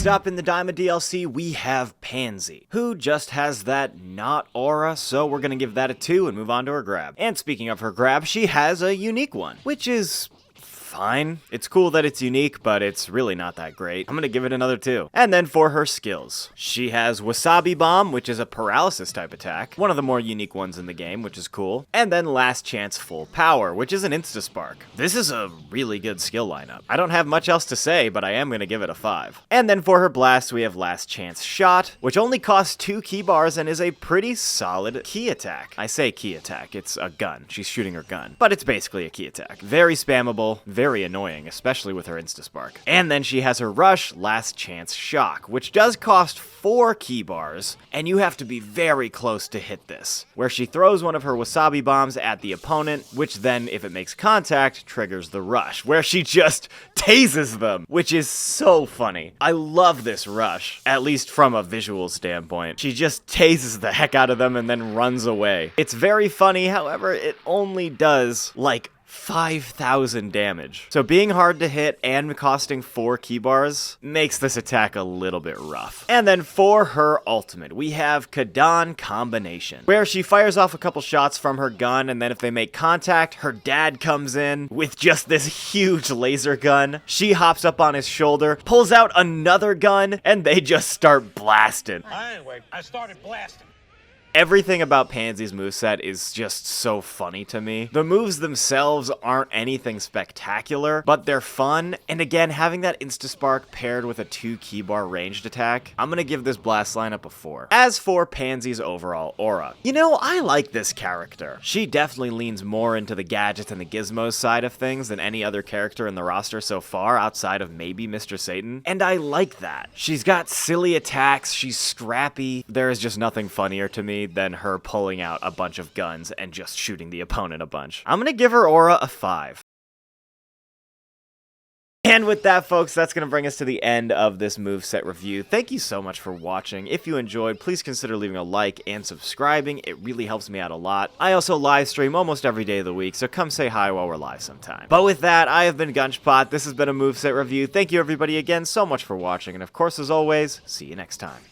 Next up in the Diamond DLC, we have Pansy, who just has that not aura, so we're gonna give that a 2 and move on to her grab. And speaking of her grab, she has a unique one, which is fine. It's cool that it's unique, but it's really not that great. I'm gonna give it another 2. And then for her skills, she has Wasabi Bomb, which is a paralysis type attack, one of the more unique ones in the game, which is cool. And then Last Chance Full Power, which is an Insta-Spark. This is a really good skill lineup. I don't have much else to say, but I am gonna give it a 5. And then for her blast, we have Last Chance Shot, which only costs 2 key bars and is a pretty solid key attack. I say key attack, it's a gun. She's shooting her gun. But it's basically a key attack. Very spammable, very annoying, especially with her Insta-Spark. And then she has her Rush, Last Chance Shock, which does cost 4 key bars, and you have to be very close to hit this, where she throws one of her Wasabi Bombs at the opponent, which then, if it makes contact, triggers the Rush, where she just tases them, which is so funny. I love this Rush, at least from a visual standpoint. She just tases the heck out of them and then runs away. It's very funny, however, it only does, like, 5,000 damage. So being hard to hit and costing 4 key bars makes this attack a little bit rough. And then for her ultimate, we have Kadan Combination, where she fires off a couple shots from her gun, and then if they make contact, her dad comes in with just this huge laser gun. She hops up on his shoulder, pulls out another gun, and they just start blasting. Anyway, I started blasting. Everything about Pansy's moveset is just so funny to me. The moves themselves aren't anything spectacular, but they're fun, and again, having that Insta-Spark paired with a 2 key bar ranged attack, I'm gonna give this blast lineup a 4. As for Pansy's overall aura, you know, I like this character. She definitely leans more into the gadgets and the gizmos side of things than any other character in the roster so far, outside of maybe Mr. Satan, and I like that. She's got silly attacks, she's scrappy, there is just nothing funnier to me than her pulling out a bunch of guns and just shooting the opponent a bunch. I'm gonna give her aura a 5. And with that, folks, that's going to bring us to the end of this moveset review. Thank you so much for watching. If you enjoyed, please consider leaving a like and subscribing. It really helps me out a lot. I also live stream almost every day of the week, so come say hi while we're live sometime. But with that, I have been Gunchpot. This has been a moveset review. Thank you, everybody, again so much for watching. And of course, as always, see you next time.